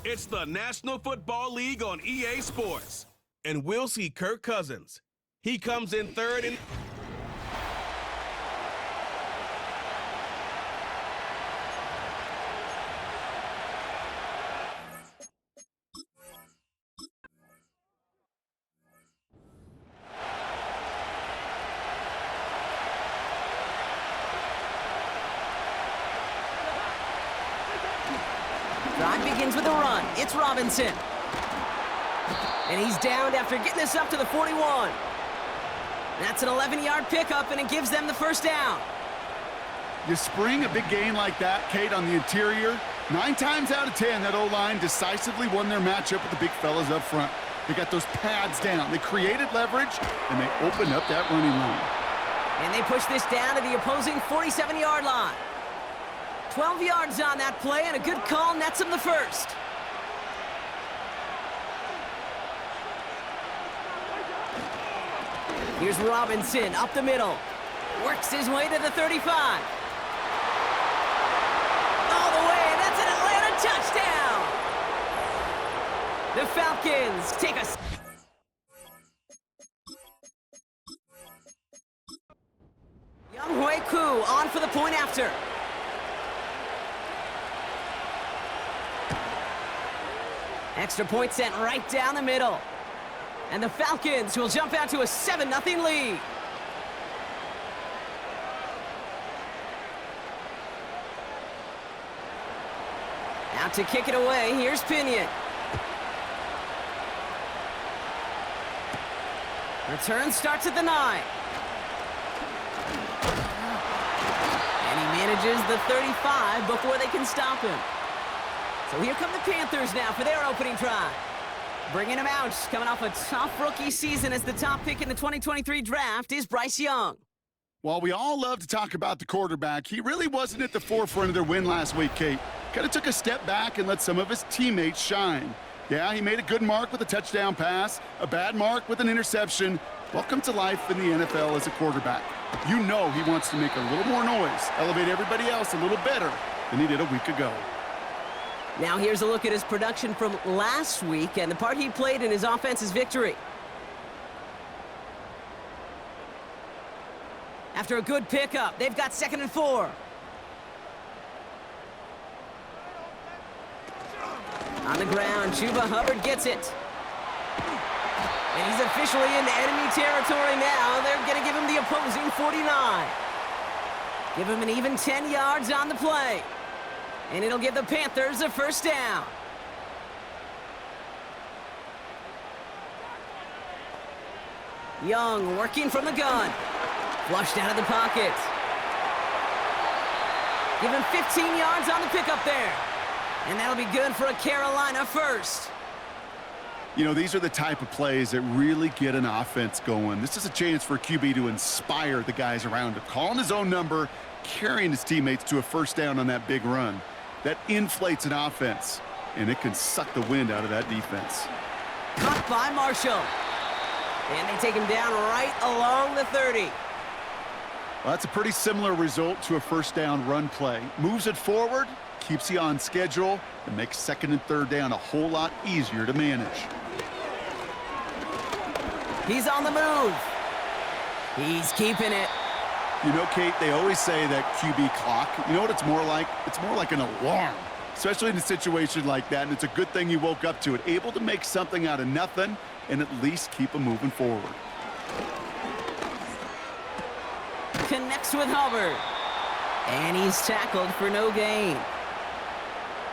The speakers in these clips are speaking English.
It's the National Football League on EA Sports. And we'll see Kirk Cousins. He comes in third and... Drive begins with a run. It's Robinson. And he's downed after getting this up to the 41. That's an 11-yard pickup, and it gives them the first down. You spring a big gain like that, Kate, on the interior. 9 times out of 10, that O-line decisively won their matchup with the big fellas up front. They got those pads down. They created leverage, and they opened up that running line. And they push this down to the opposing 47-yard line. 12 yards on that play, and a good call nets him the first. Here's Robinson up the middle. Works his way to the 35. All the way, that's an Atlanta touchdown! The Falcons take a... Young Koo on for the point after. Extra point sent right down the middle. And the Falcons will jump out to a 7-0 lead. Out to kick it away, here's Pinion. Return starts at the 9. And he manages the 35 before they can stop him. So here come the Panthers now for their opening drive. Bringing him out, coming off a tough rookie season as the top pick in the 2023 draft is Bryce Young. While we all love to talk about the quarterback, he really wasn't at the forefront of their win last week, Kate. Kind of took a step back and let some of his teammates shine. Yeah, he made a good mark with a touchdown pass, a bad mark with an interception. Welcome to life in the NFL as a quarterback. You know he wants to make a little more noise, elevate everybody else a little better than he did a week ago. Now here's a look at his production from last week and the part he played in his offense's victory. After a good pickup, they've got 2nd and 4. On the ground, Chuba Hubbard gets it. And he's officially into enemy territory now. They're going to give him the opposing 49. Give him an even 10 yards on the play. And it'll give the Panthers a first down. Young working from the gun. Flushed out of the pocket. Give him 15 yards on the pickup there. And that'll be good for a Carolina first. You know, these are the type of plays that really get an offense going. This is a chance for a QB to inspire the guys around him. Calling his own number, carrying his teammates to a first down on that big run. That inflates an offense, and it can suck the wind out of that defense. Caught by Marshall. And they take him down right along the 30. Well, that's a pretty similar result to a first down run play. Moves it forward, keeps you on schedule, and makes 2nd and 3rd down a whole lot easier to manage. He's on the move. He's keeping it. You know, Kate, they always say that QB clock, you know what it's more like? It's more like an alarm, especially in a situation like that, and it's a good thing you woke up to it. Able to make something out of nothing and at least keep them moving forward. Connects with Hubbard. And he's tackled for no gain.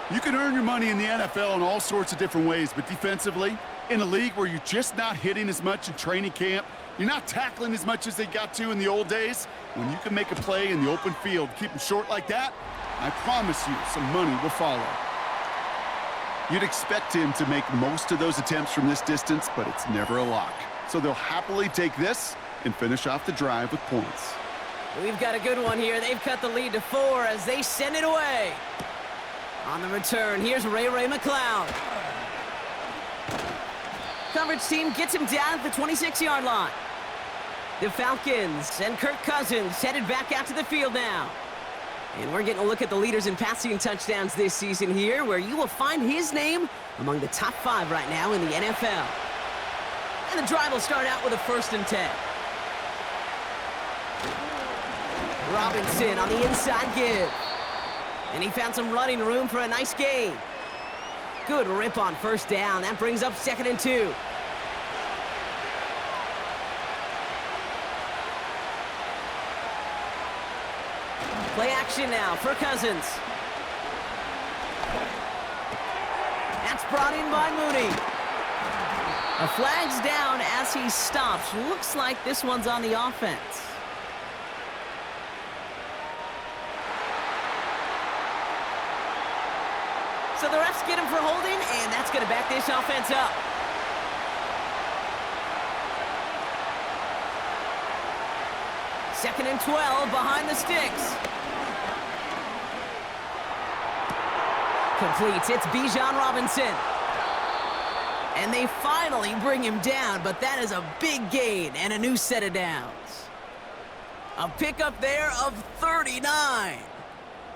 You can earn your money in the NFL in all sorts of different ways, but defensively, in a league where you're just not hitting as much in training camp, you're not tackling as much as they got to in the old days, when you can make a play in the open field, keep them short like that, I promise you some money will follow. You'd expect him to make most of those attempts from this distance, but it's never a lock. So they'll happily take this and finish off the drive with points. We've got a good one here. They've cut the lead to 4 as they send it away. On the return, here's Ray McLeod. Coverage team gets him down at the 26-yard line. The Falcons and Kirk Cousins headed back out to the field now. And we're getting a look at the leaders in passing touchdowns this season here, where you will find his name among the top 5 right now in the NFL. And the drive will start out with a 1st and 10. Robinson on the inside give. And he found some running room for a nice gain. Good rip on 1st down. That brings up 2nd and 2. Play action now for Cousins. That's brought in by Mooney. A flag's down as he stops. Looks like this one's on the offense. So the refs get him for holding, and that's going to back this offense up. Second and 12 behind the sticks. Completes. It's Bijan Robinson. And they finally bring him down, but that is a big gain and a new set of downs. A pickup there of 39.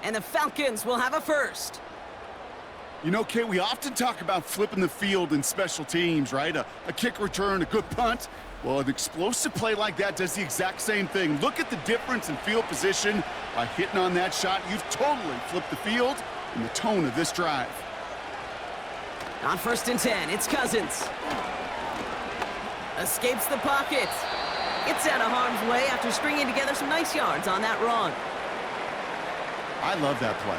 And the Falcons will have a 1st. You know, Kate, we often talk about flipping the field in special teams, right? A kick return, a good punt. Well, an explosive play like that does the exact same thing. Look at the difference in field position. By hitting on that shot, you've totally flipped the field and the tone of this drive. On 1st and 10, it's Cousins. Escapes the pocket. Gets out of harm's way after stringing together some nice yards on that run. I love that play.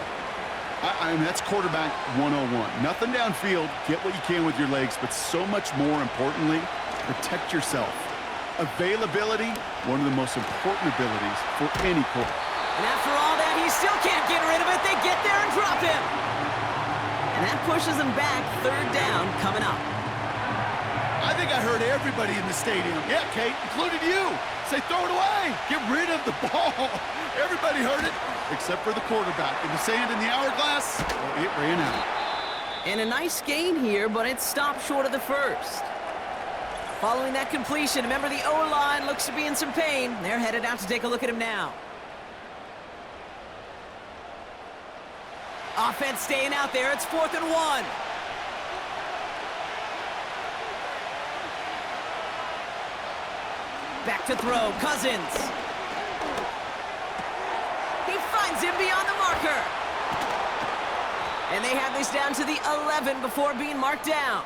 I mean, that's quarterback 101. Nothing downfield, get what you can with your legs, but so much more importantly, protect yourself. Availability, one of the most important abilities for any quarterback. And after all that, he still can't get rid of it. They get there and drop him. And that pushes him back. 3rd down coming up. I think I heard everybody in the stadium. Yeah, Kate, including you. Say, throw it away. Get rid of the ball. Everybody heard it, except for the quarterback. And the sand in the hourglass, well, it ran out. And a nice gain here, but it stopped short of the 1st. Following that completion, remember the O-line looks to be in some pain. They're headed out to take a look at him now. Offense staying out there. It's 4th and 1. Back to throw. Cousins. He finds him beyond the marker. And they have this down to the 11 before being marked down.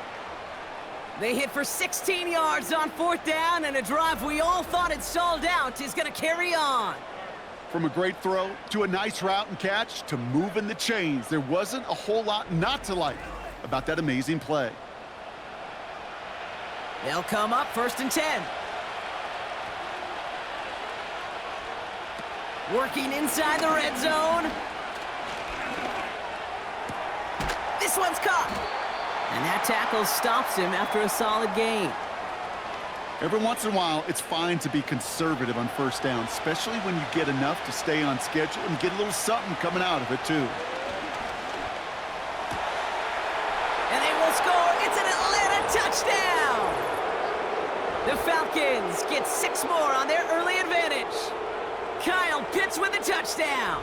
They hit for 16 yards on 4th down, and a drive we all thought had stalled out is going to carry on. From a great throw to a nice route and catch to moving the chains, there wasn't a whole lot not to like about that amazing play. They'll come up 1st and 10. Working inside the red zone. This one's caught. And that tackle stops him after a solid gain. Every once in a while, it's fine to be conservative on 1st down, especially when you get enough to stay on schedule and get a little something coming out of it, too. And they will score. It's an Atlanta touchdown. The Falcons get 6 more on their early advantage. Kyle Pitts with a touchdown.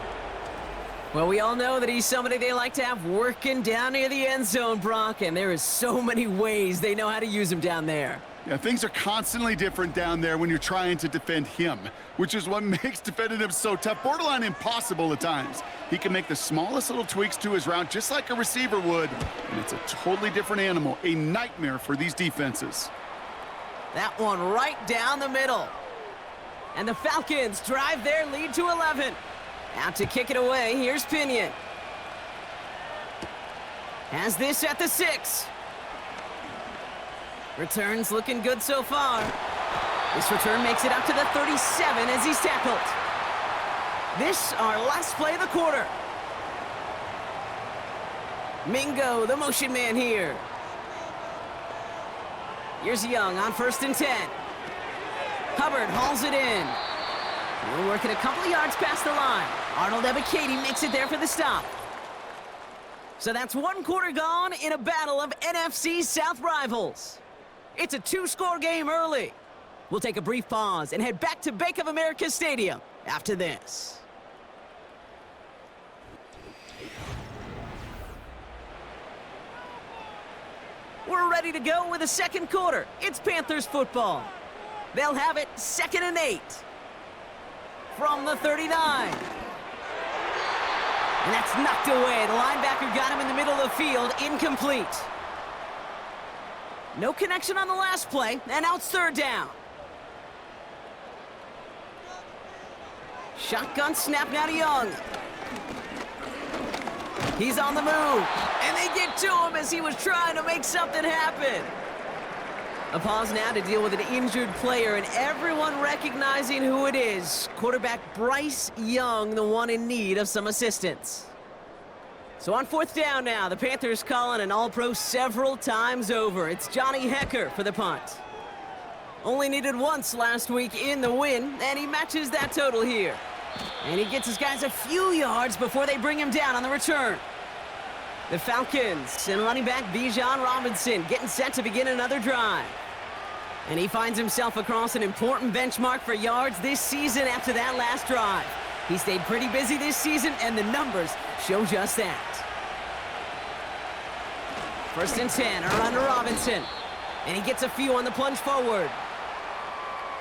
Well, we all know that he's somebody they like to have working down near the end zone, Brock, and there is so many ways they know how to use him down there. Yeah, things are constantly different down there when you're trying to defend him, which is what makes defending him so tough, borderline impossible at times. He can make the smallest little tweaks to his route just like a receiver would, and it's a totally different animal, a nightmare for these defenses. That one right down the middle. And the Falcons drive their lead to 11. Out to kick it away, here's Pinion. Has this at the 6. Returns looking good so far. This return makes it up to the 37 as he's tackled. This, our last play of the quarter. Mingo, the motion man here. Here's Young on 1st and 10. Hubbard hauls it in. We're working a couple of yards past the line. Arnold Ebiketie makes it there for the stop. So that's 1 quarter gone in a battle of NFC South rivals. It's a 2-score game early. We'll take a brief pause and head back to Bank of America Stadium after this. We're ready to go with the second quarter. It's Panthers football. They'll have it 2nd and 8. From the 39. And that's knocked away. The linebacker got him in the middle of the field, incomplete. No connection on the last play, and now it's 3rd down. Shotgun snap now to Young. He's on the move, and they get to him as he was trying to make something happen. A pause now to deal with an injured player, and everyone recognizing who it is. Quarterback Bryce Young, the one in need of some assistance. So on 4th down now, the Panthers calling an All-Pro several times over. It's Johnny Hecker for the punt. Only needed once last week in the win, and he matches that total here. And he gets his guys a few yards before they bring him down on the return. The Falcons and running back Bijan Robinson getting set to begin another drive. And he finds himself across an important benchmark for yards this season after that last drive. He stayed pretty busy this season, and the numbers show just that. 1st and 10, a run to Robinson. And he gets a few on the plunge forward.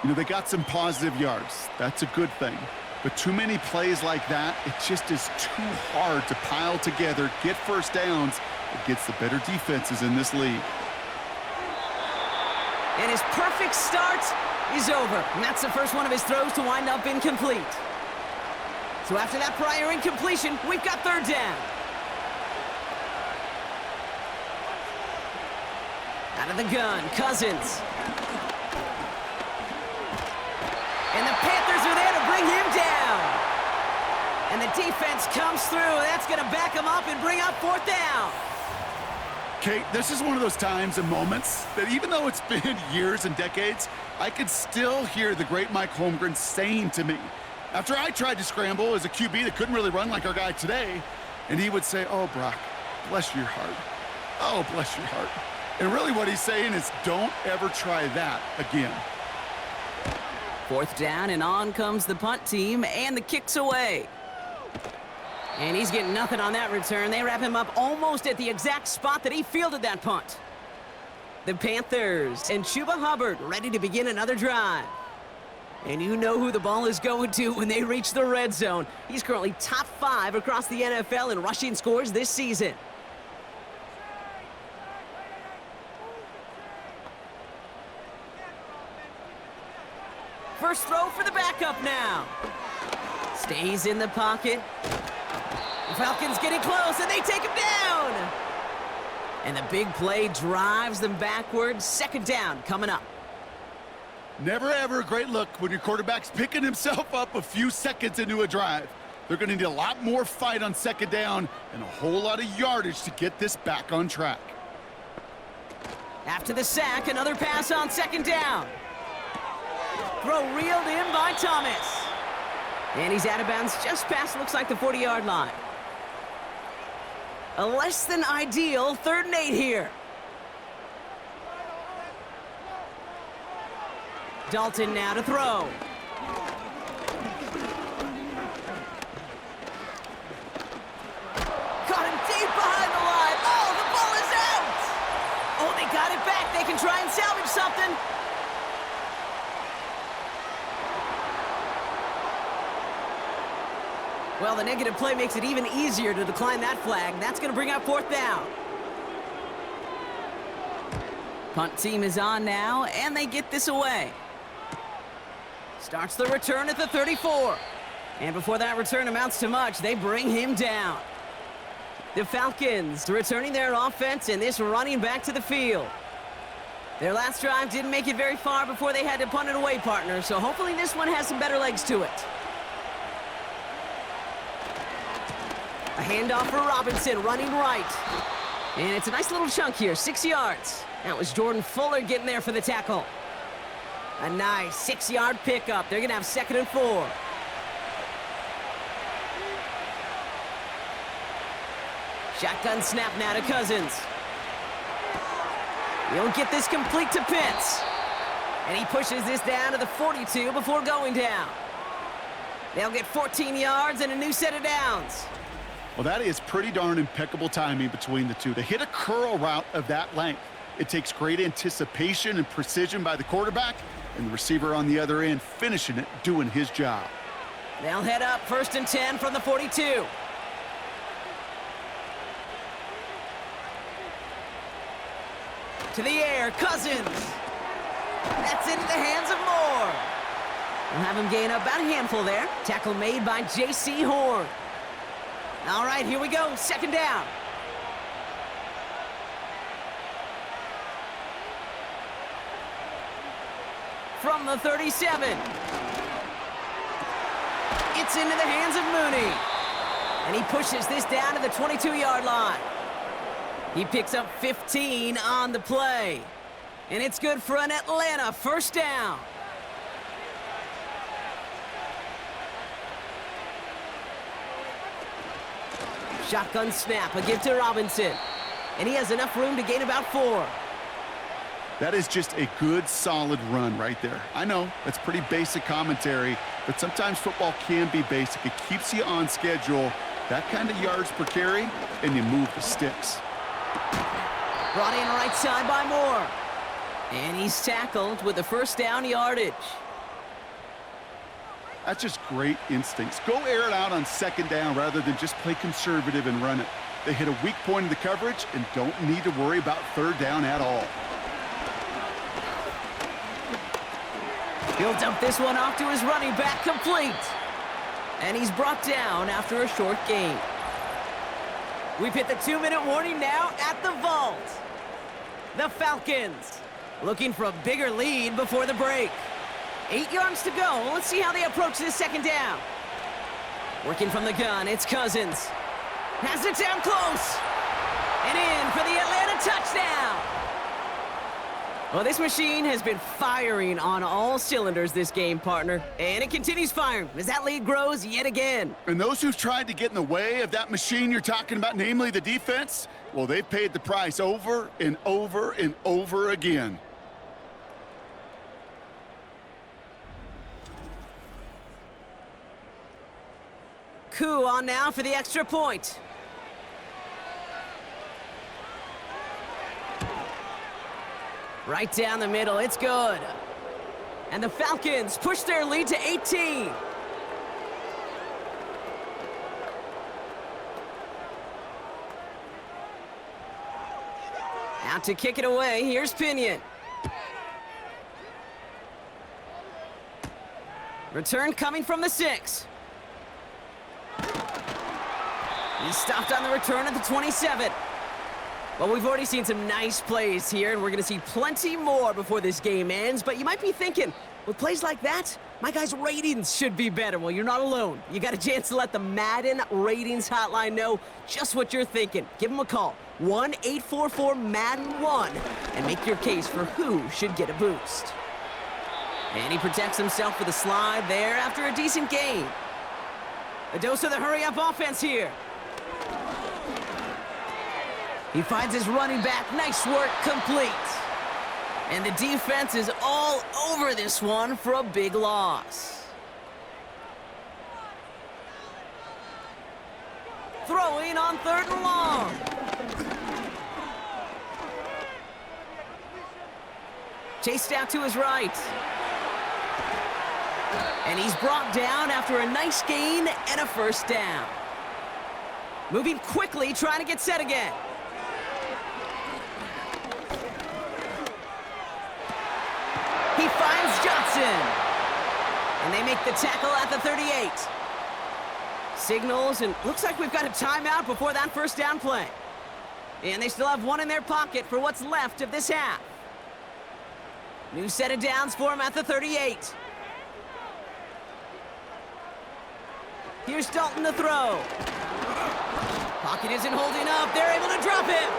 You know, they got some positive yards. That's a good thing. But too many plays like that, it just is too hard to pile together, get first downs against the better defenses in this league. And his perfect start is over. And that's the first one of his throws to wind up incomplete. So after that prior incompletion, we've got 3rd down. Out of the gun, Cousins. And the Panthers are there to bring him down. And the defense comes through. That's going to back him up and bring up 4th down. Kate, this is one of those times and moments that even though it's been years and decades, I can still hear the great Mike Holmgren saying to me, after I tried to scramble as a QB that couldn't really run like our guy today, and he would say, "Oh, Brock, bless your heart. Oh, bless your heart." And really what he's saying is, don't ever try that again. 4th down, and on comes the punt team, and the kick's away. And he's getting nothing on that return. They wrap him up almost at the exact spot that he fielded that punt. The Panthers and Chuba Hubbard ready to begin another drive. And you know who the ball is going to when they reach the red zone. He's currently top 5 across the NFL in rushing scores this season. First throw for the backup now. Stays in the pocket. The Falcons getting close, and they take him down. And the big play drives them backwards. 2nd down coming up. Never ever a great look when your quarterback's picking himself up a few seconds into a drive. They're going to need a lot more fight on 2nd down and a whole lot of yardage to get this back on track. After the sack, another pass on 2nd down. Throw reeled in by Thomas. And he's out of bounds just past, looks like, the 40-yard line. A less than ideal 3rd and 8 here. Dalton now to throw. Caught him deep behind the line. Oh, the ball is out. Oh, they got it back. They can try and salvage something. Well, the negative play makes it even easier to decline that flag. That's going to bring up 4th down. Punt team is on now, and they get this away. Starts the return at the 34. And before that return amounts to much, they bring him down. The Falcons returning their offense, and this running back to the field. Their last drive didn't make it very far before they had to punt it away, partner, so hopefully this one has some better legs to it. A handoff for Robinson, running right. And it's a nice little chunk here, 6 yards. That was Jordan Fuller getting there for the tackle. A nice 6-yard pickup. They're going to have 2nd and 4. Shotgun snap now to Cousins. You don't get this complete to Pitts. And he pushes this down to the 42 before going down. They'll get 14 yards and a new set of downs. Well, that is pretty darn impeccable timing between the two. To hit a curl route of that length, It takes great anticipation and precision by the quarterback, and the receiver on the other end finishing it, doing his job. They'll head up 1st and 10 from the 42. To the air, Cousins. That's into the hands of Moore. We'll have him gain about a handful there. Tackle made by J.C. Horn. All right, here we go. 2nd down. From the 37. It's into the hands of Mooney. And he pushes this down to the 22-yard line. He picks up 15 on the play. And it's good for an Atlanta 1st down. Shotgun snap, a give to Robinson. And he has enough room to gain about 4. That is just a good, solid run right there. I know, that's pretty basic commentary, but sometimes football can be basic. It keeps you on schedule, that kind of yards per carry, and you move the sticks. Brought in right side by Moore. And he's tackled with the 1st down yardage. That's just great instincts. Go air it out on 2nd down rather than just play conservative and run it. They hit a weak point in the coverage and don't need to worry about 3rd down at all. He'll dump this one off to his running back, complete. And he's brought down after a short gain. We've hit the 2-minute warning now at the vault. The Falcons looking for a bigger lead before the break. 8 yards to go. Let's see how they approach this 2nd down. Working from the gun, it's Cousins. Has it down close. And in for the Atlanta touchdown. Well, this machine has been firing on all cylinders this game, partner. And it continues firing as that lead grows yet again. And those who've tried to get in the way of that machine you're talking about, namely the defense, well, they've paid the price over and over and over again. Coup on now for the extra point. Right down the middle, it's good. And the Falcons push their lead to 18. Out to kick it away, here's Pinion. Return coming from the 6. He's stopped on the return at the 27. Well, we've already seen some nice plays here, and we're going to see plenty more before this game ends. But you might be thinking, with plays like that, my guys' ratings should be better. Well, you're not alone. You got a chance to let the Madden Ratings Hotline know just what you're thinking. Give them a call, 1-844-MADDEN-1, and make your case for who should get a boost. And he protects himself with a slide there after a decent gain. A dose of the hurry-up offense here. He finds his running back. Nice work, complete. And the defense is all over this one for a big loss. Throwing on 3rd and long. Chased out to his right. And he's brought down after a nice gain and a 1st down. Moving quickly, trying to get set again. He finds Johnson. And they make the tackle at the 38. Signals, and looks like we've got a timeout before that 1st down play. And they still have one in their pocket for what's left of this half. New set of downs for him at the 38. Here's Dalton to throw. Pocket isn't holding up. They're able to drop him.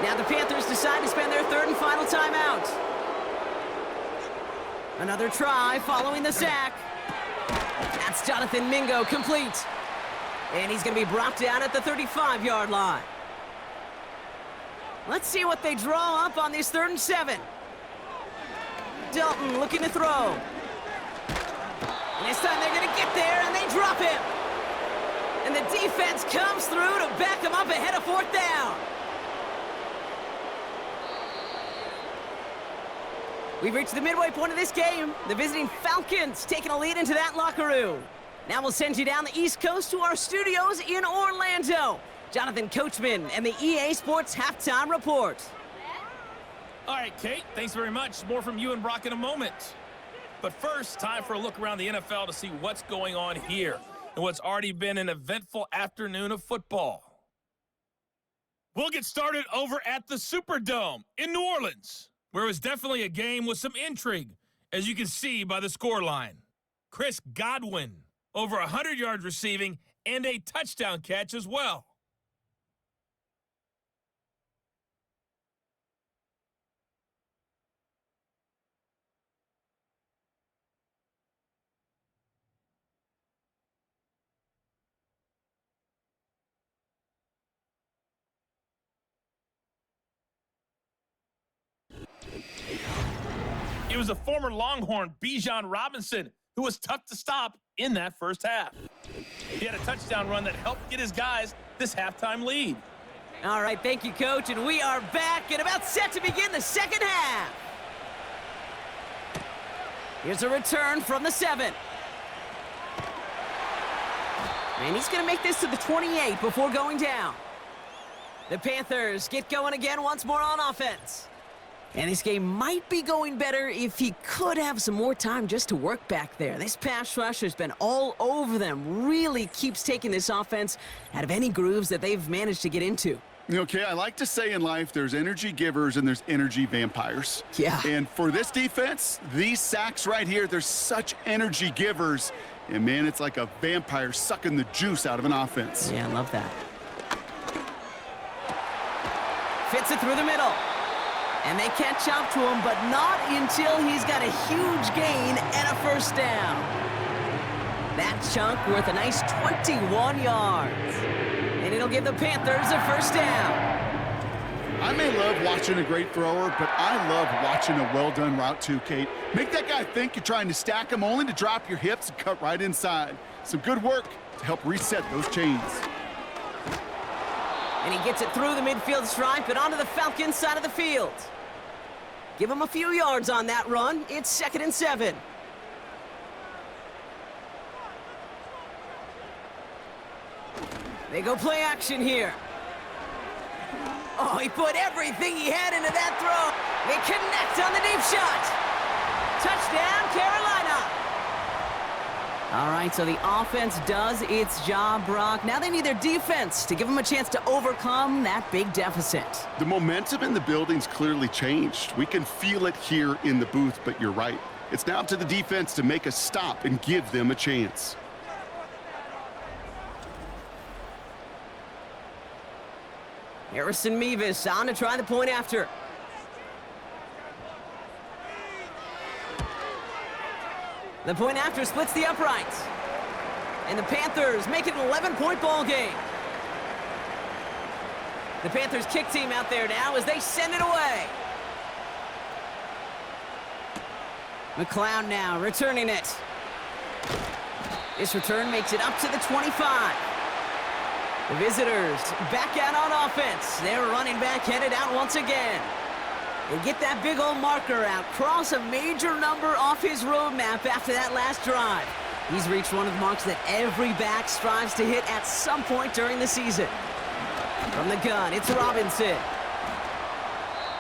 Now the Panthers decide to spend their 3rd and final timeout. Another try following the sack. That's Jonathan Mingo, complete. And he's going to be brought down at the 35-yard line. Let's see what they draw up on this 3rd and 7. Dalton looking to throw. And this time they're going to get there, and they drop him. And the defense comes through to back him up ahead of 4th down. We've reached the midway point of this game. The visiting Falcons taking a lead into that locker room. Now we'll send you down the East Coast to our studios in Orlando. Jonathan Coachman and the EA Sports Halftime Report. All right, Kate, thanks very much. More from you and Brock in a moment. But first, time for a look around the NFL to see what's going on here and what's already been an eventful afternoon of football. We'll get started over at the Superdome in New Orleans, where it was definitely a game with some intrigue, as you can see by the scoreline. Chris Godwin, over 100 yards receiving and a touchdown catch as well. It was a former Longhorn, Bijan Robinson, who was tough to stop in that first half. He had a touchdown run that helped get his guys this halftime lead. All right, thank you, Coach, and we are back and about set to begin the second half. Here's a return from the 7. And he's going to make this to the 28 before going down. The Panthers get going again once more on offense. And this game might be going better if he could have some more time just to work back there. This pass rush has been all over them. Really keeps taking this offense out of any grooves that they've managed to get into. Okay, I like to say in life there's energy givers and there's energy vampires. Yeah. And for this defense, these sacks right here, they're such energy givers. And, man, it's like a vampire sucking the juice out of an offense. Yeah, I love that. Fits it through the middle. And they catch up to him, but not until he's got a huge gain and a first down. That chunk worth a nice 21 yards. And it'll give the Panthers a first down. I may love watching a great thrower, but I love watching a well-done route too, Kate. Make that guy think you're trying to stack him only to drop your hips and cut right inside. Some good work to help reset those chains. And he gets it through the midfield stripe and onto the Falcons side of the field. Give him a few yards on that run. It's 2nd and 7. They go play action here. Oh, he put everything he had into that throw. They connect on the deep shot. Touchdown, Carolina. All right, so the offense does its job, Brock. Now they need their defense to give them a chance to overcome that big deficit. The momentum in the building's clearly changed. We can feel it here in the booth, but you're right. It's now up to the defense to make a stop and give them a chance. Harrison Mevis on to try the point after. The point after splits the uprights. And the Panthers make it an 11-point ball game. The Panthers kick team out there now as they send it away. McLeod now returning it. This return makes it up to the 25. The visitors back out on offense. Their running back headed out once again. They get that big old marker out, cross a major number off his roadmap after that last drive. He's reached one of the marks that every back strives to hit at some point during the season. From the gun, it's Robinson.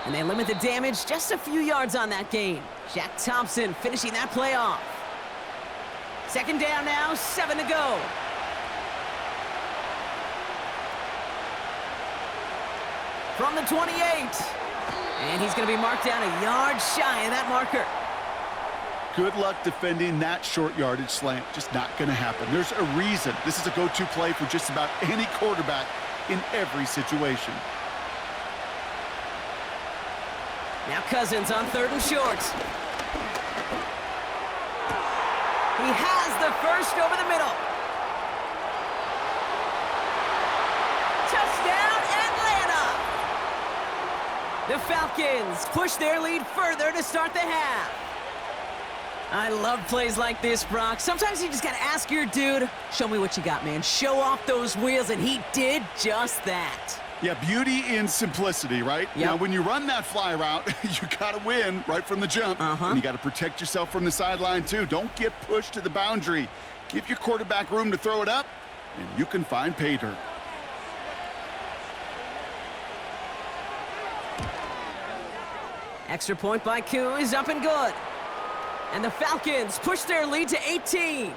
And they limit the damage just a few yards on that gain. Jack Thompson finishing that play off. 2nd down now, 7 to go. From the 28. And he's going to be marked down a yard shy of that marker. Good luck defending that short yardage slant. Just not going to happen. There's a reason this is a go-to play for just about any quarterback in every situation. Now Cousins on 3rd and short. He has the first over the middle. Touchdown, Atlanta! The Falcons push their lead further to start the half. I love plays like this, Brock. Sometimes you just got to ask your dude, show me what you got, man. Show off those wheels, and he did just that. Yeah, beauty in simplicity, right? Yep. Now, when you run that fly route, you got to win right from the jump. And you got to protect yourself from the sideline, too. Don't get pushed to the boundary. Give your quarterback room to throw it up, and you can find pay dirt. Extra point by Koo is up and good. And the Falcons push their lead to 18.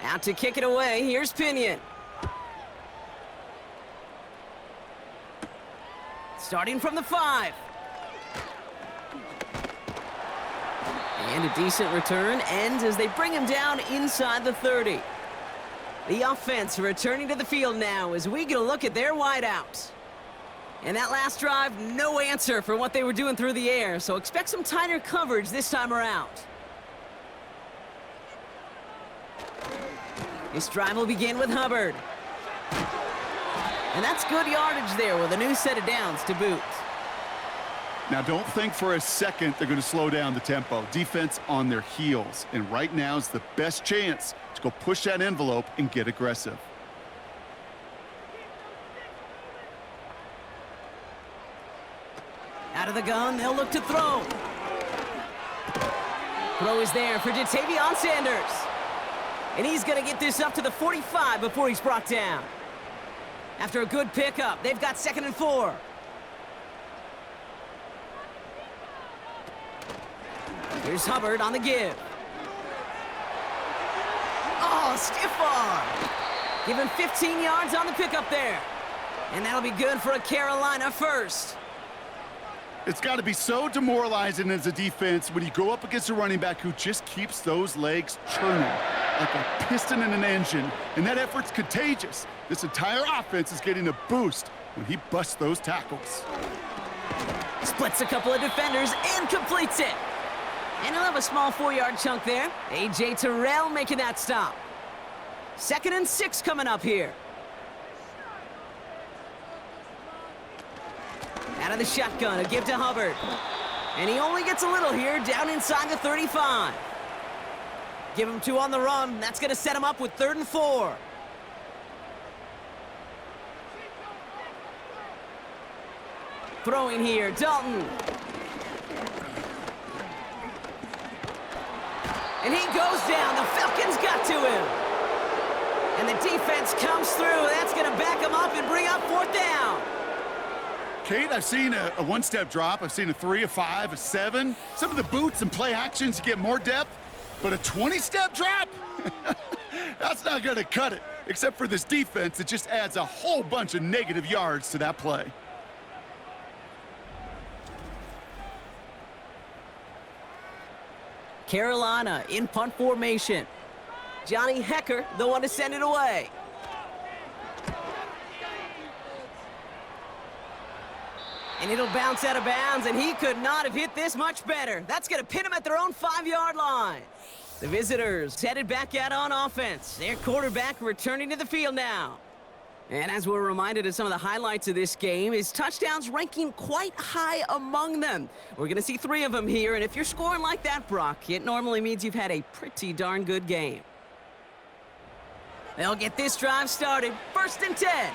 Out to kick it away, here's Pinion. Starting from the 5. And a decent return ends as they bring him down inside the 30. The offense returning to the field now as we get a look at their wideouts. And that last drive, no answer for what they were doing through the air, so expect some tighter coverage this time around. This drive will begin with Hubbard. And that's good yardage there with a new set of downs to boot. Now, don't think for a second they're going to slow down the tempo. Defense on their heels. And right now is the best chance to go push that envelope and get aggressive. Out of the gun, they'll look to throw. Throw is there for Jatavion Sanders. And he's going to get this up to the 45 before he's brought down. After a good pickup, they've got 2nd and 4. Here's Hubbard on the give. Oh, stiff arm. Give him 15 yards on the pickup there. And that'll be good for a Carolina first. It's got to be so demoralizing as a defense when you go up against a running back who just keeps those legs churning like a piston in an engine, and that effort's contagious. This entire offense is getting a boost when he busts those tackles. Splits a couple of defenders and completes it. And he'll have a small 4-yard chunk there. A.J. Terrell making that stop. 2nd and 6 coming up here. Out of the shotgun, a give to Hubbard. And he only gets a little here, down inside the 35. Give him 2 on the run. That's going to set him up with 3rd and 4. Throwing here, Dalton. And he goes down. The Falcons got to him. And the defense comes through. That's going to back him up and bring up 4th down. Kate, I've seen a one-step drop. I've seen a 3, a 5, a 7. Some of the boots and play actions get more depth, but a 20-step drop? That's not going to cut it, except for this defense that just adds a whole bunch of negative yards to that play. Carolina in punt formation. Johnny Hecker, the one to send it away. And it'll bounce out of bounds, and he could not have hit this much better. That's going to pin him at their own 5-yard line. The visitors headed back out on offense. Their quarterback returning to the field now. And as we're reminded of some of the highlights of this game, his touchdowns ranking quite high among them. We're going to see 3 of them here, and if you're scoring like that, Brock, it normally means you've had a pretty darn good game. They'll get this drive started. 1st and 10.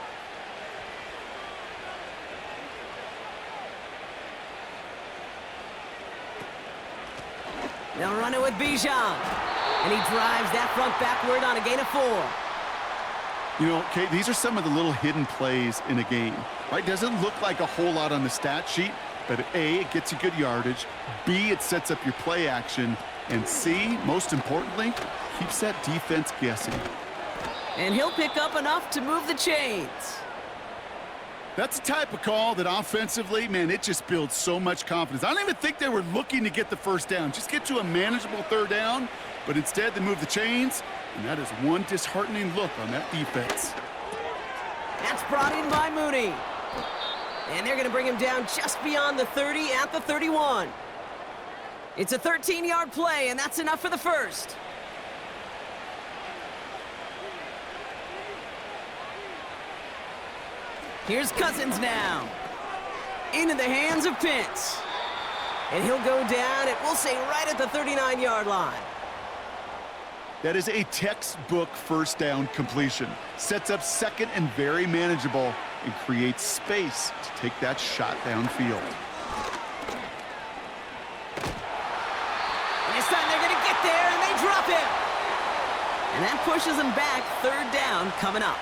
They'll run it with Bijan. And he drives that front backward on a gain of 4. You know, Kate, these are some of the little hidden plays in a game, right? Doesn't look like a whole lot on the stat sheet, but A, it gets you good yardage, B, it sets up your play action, and C, most importantly, keeps that defense guessing. And he'll pick up enough to move the chains. That's the type of call that offensively, man, it just builds so much confidence. I don't even think they were looking to get the 1st down. Just get to a manageable 3rd down, but instead they move the chains, and that is one disheartening look on that defense. That's brought in by Mooney. And they're going to bring him down just beyond the 30 at the 31. It's a 13-yard play, and that's enough for the 1st. Here's Cousins now. Into the hands of Pitts. And he'll go down, and we'll say right at the 39-yard line. That is a textbook first down completion. Sets up second and very manageable and creates space to take that shot downfield. This time they're going to get there, and they drop him. And that pushes them back. Third down coming up.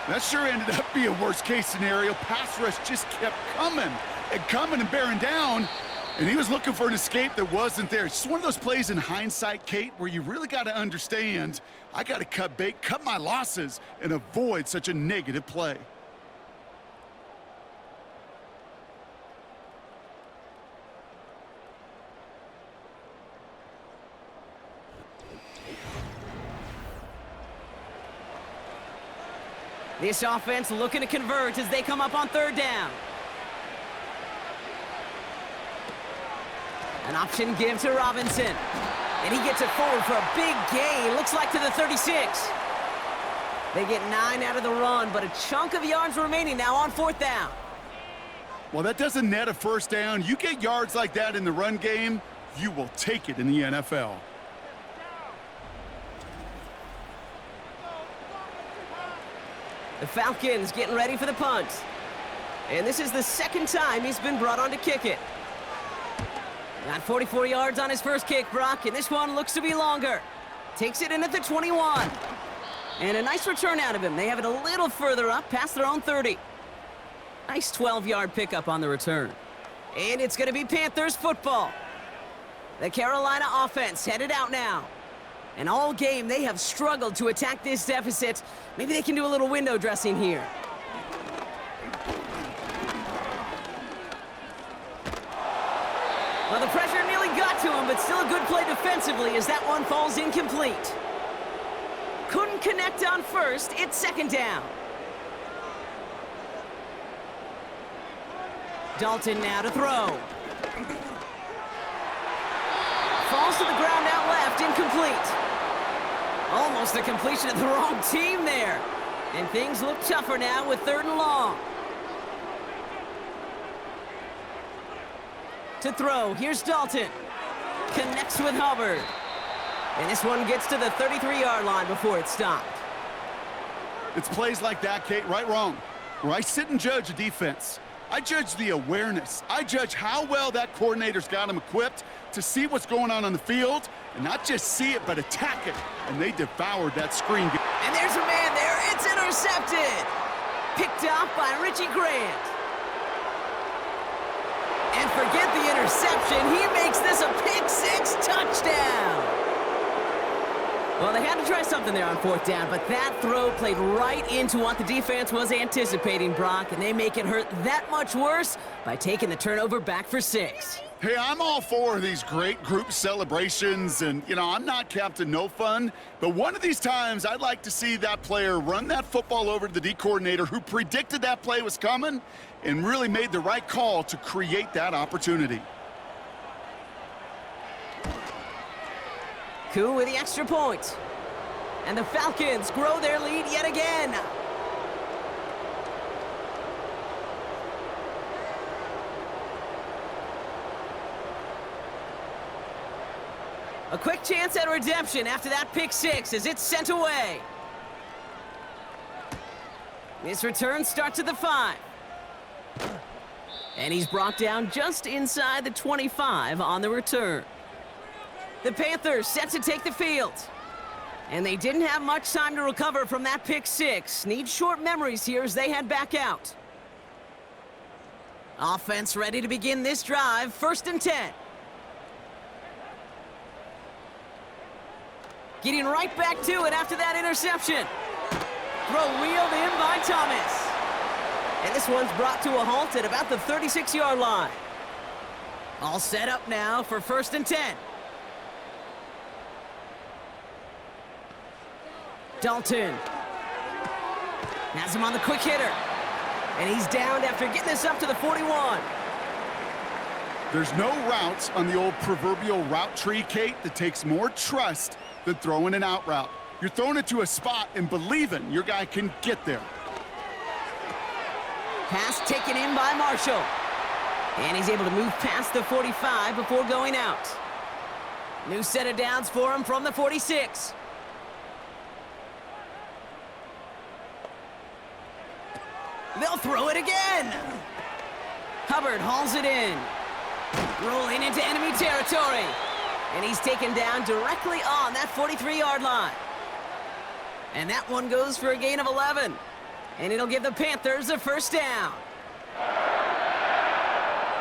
That sure ended up being a worst-case scenario. Pass rush just kept coming and bearing down. And he was looking for an escape that wasn't there. It's just one of those plays in hindsight, Kate, where you really got to understand, I got to cut bait, cut my losses, and avoid such a negative play. This offense looking to convert as they come up on third down. An option give to Robinson. And he gets it forward for a big gain. Looks like to the 36. They get 9 out of the run, but a chunk of yards remaining now on fourth down. Well, that doesn't net a first down. You get yards like that in the run game, you will take it in the NFL. The Falcons getting ready for the punt. And this is the second time he's been brought on to kick it. Got 44 yards on his first kick, Brock, and this one looks to be longer. Takes it in at the 21. And a nice return out of him. They have it a little further up, past their own 30. Nice 12-yard pickup on the return. And it's going to be Panthers football. The Carolina offense headed out now. And all game, they have struggled to attack this deficit. Maybe they can do a little window dressing here. Well, the pressure nearly got to him, but still a good play defensively as that one falls incomplete. Couldn't connect on first. It's second down. Dalton now to throw. Falls to the ground out left, incomplete. Almost a completion of the wrong team there. And things look tougher now with third and long. To throw, here's Dalton. Connects with Hubbard. And this one gets to the 33-yard line before it's stopped. It's plays like that, Kate, right, wrong, where I sit and judge a defense. I judge the awareness. I judge how well that coordinator's got them equipped to see what's going on the field, and not just see it, but attack it. And they devoured that screen. And there's a man there. It's intercepted. Picked off by Richie Grant. And forget the interception. He makes this a pick-six touchdown. Well, they had to try something there on fourth down, but that throw played right into what the defense was anticipating, Brock, and they make it hurt that much worse by taking the turnover back for 6. Hey, I'm all for these great group celebrations, and, you know, I'm not Captain No Fun, but one of these times I'd like to see that player run that football over to the D coordinator who predicted that play was coming and really made the right call to create that opportunity. Koo with the extra point. And the Falcons grow their lead yet again. A quick chance at redemption after that pick-6 as it's sent away. This return starts at the 5. And he's brought down just inside the 25 on the return. The Panthers set to take the field. And they didn't have much time to recover from that pick-6. Need short memories here as they head back out. Offense ready to begin this drive. 1st and 10. Getting right back to it after that interception. Throw wheeled in by Thomas. And this one's brought to a halt at about the 36-yard line. All set up now for 1st and 10. Dalton has him on the quick hitter. And he's downed after getting this up to the 41. There's no routes on the old proverbial route tree, Kate, that takes more trust than throwing an out route. You're throwing it to a spot and believing your guy can get there. Pass taken in by Marshall. And he's able to move past the 45 before going out. New set of downs for him from the 46. They'll throw it again. Hubbard hauls it in. Rolling into enemy territory. And he's taken down directly on that 43-yard line. And that one goes for a gain of 11. And it'll give the Panthers a first down.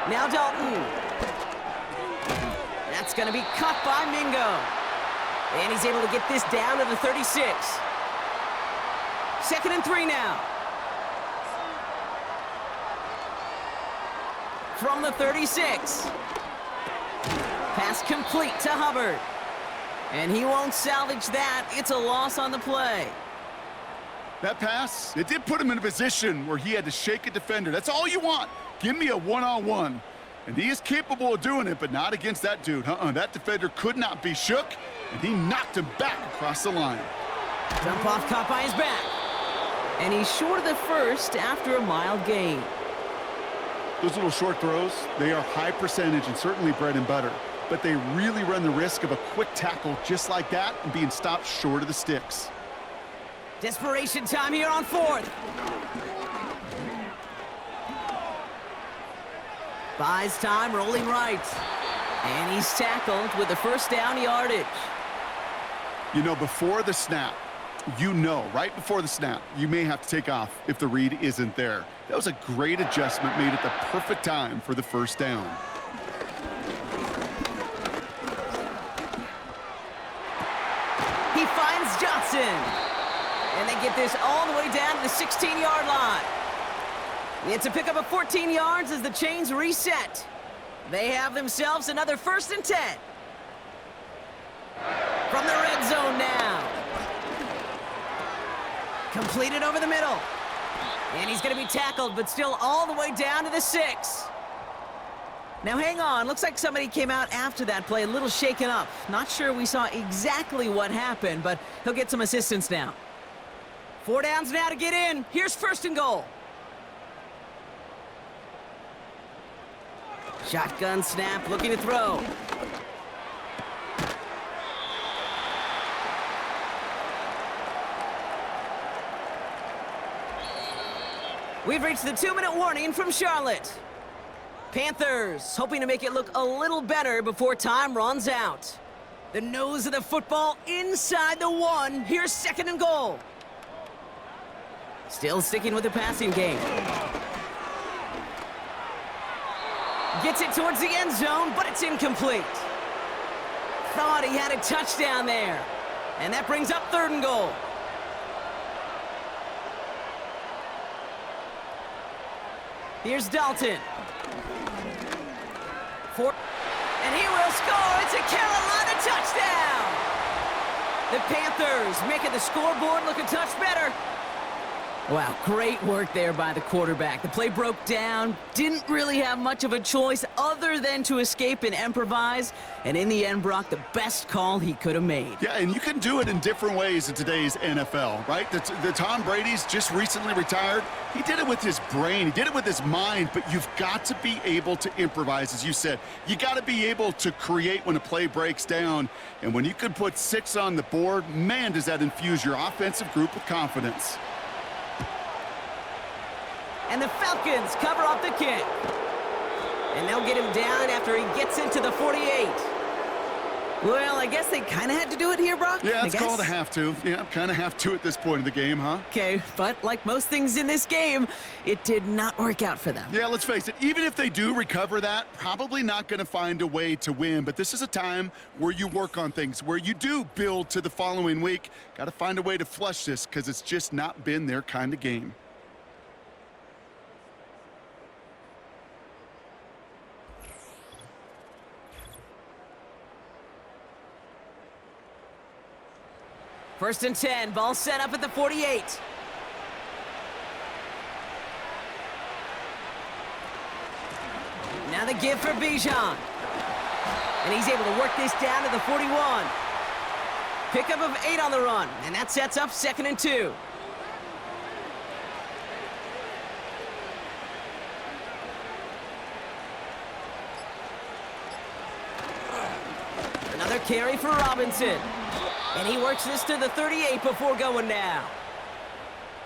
Now Dalton. That's going to be cut by Mingo. And he's able to get this down to the 36. 2nd and 3 now. From the 36. Pass complete to Hubbard. And he won't salvage that. It's a loss on the play. That pass, it did put him in a position where he had to shake a defender. That's all you want. Give me a one-on-one. And he is capable of doing it, but not against that dude. That defender could not be shook, and he knocked him back across the line. Dump off caught by his back. And he's short of the first after a mild gain. Those little short throws, they are high percentage and certainly bread and butter. But they really run the risk of a quick tackle just like that and being stopped short of the sticks. Desperation time here on 4th. Buys time, rolling right. And he's tackled with the first down yardage. You know, before the snap, right before the snap, you may have to take off if the read isn't there. That was a great adjustment made at the perfect time for the first down. He finds Johnson. And they get this all the way down to the 16-yard line. It's a pickup of 14 yards as the chains reset. They have themselves another 1st and 10. From the red zone now. Completed over the middle. And he's going to be tackled, but still all the way down to the 6. Now hang on, looks like somebody came out after that play a little shaken up. Not sure we saw exactly what happened, but he'll get some assistance now. 4 downs now to get in. Here's 1st and goal. Shotgun snap, looking to throw. We've reached the 2-minute warning from Charlotte. Panthers hoping to make it look a little better before time runs out. The nose of the football inside the 1. Here's 2nd and goal. Still sticking with the passing game. Gets it towards the end zone, but it's incomplete. Thought he had a touchdown there. And that brings up 3rd and goal. Here's Dalton. And he will score. It's a Carolina touchdown. The Panthers making the scoreboard look a touch better. Wow, great work there by the quarterback. The play broke down, didn't really have much of a choice other than to escape and improvise, and in the end, Brock, the best call he could have made. Yeah, and you can do it in different ways in today's NFL, right? The Tom Brady's just recently retired. He did it with his brain. He did it with his mind, but you've got to be able to improvise, as you said. You got to be able to create when a play breaks down, and when you can put 6 on the board, man, does that infuse your offensive group with confidence. And the Falcons cover up the kick. And they'll get him down after he gets into the 48. Well, I guess they kind of had to do it here, Brock. Yeah, it's called a have to. Yeah, kind of have to at this point in the game, huh? Okay, but like most things in this game, it did not work out for them. Yeah, let's face it. Even if they do recover that, probably not going to find a way to win. But this is a time where you work on things, where you do build to the following week. Got to find a way to flush this because it's just not been their kind of game. First and 10, ball set up at the 48. Now the give for Bijan. And he's able to work this down to the 41. Pickup of 8 on the run, and that sets up 2nd and 2. Another carry for Robinson. And he works this to the 38 before going down.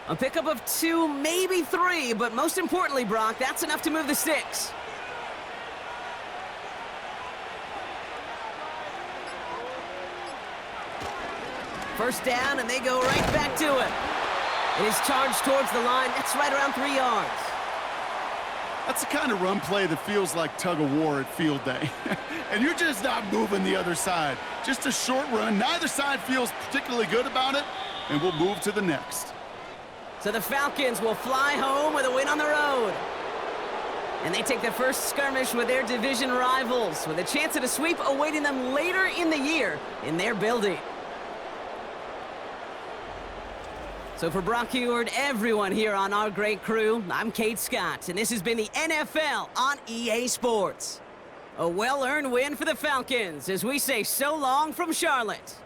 A pickup of 2, maybe 3, but most importantly, Brock, that's enough to move the sticks. First down, and they go right back to it. It is charged towards the line. That's right around 3 yards. That's the kind of run play that feels like tug-of-war at field day. And you're just not moving the other side. Just a short run. Neither side feels particularly good about it, and we'll move to the next. So the Falcons will fly home with a win on the road. And they take their first skirmish with their division rivals, with a chance at a sweep awaiting them later in the year in their building. So for Brock Heward, everyone here on our great crew, I'm Kate Scott, and this has been the NFL on EA Sports. A well-earned win for the Falcons as we say so long from Charlotte.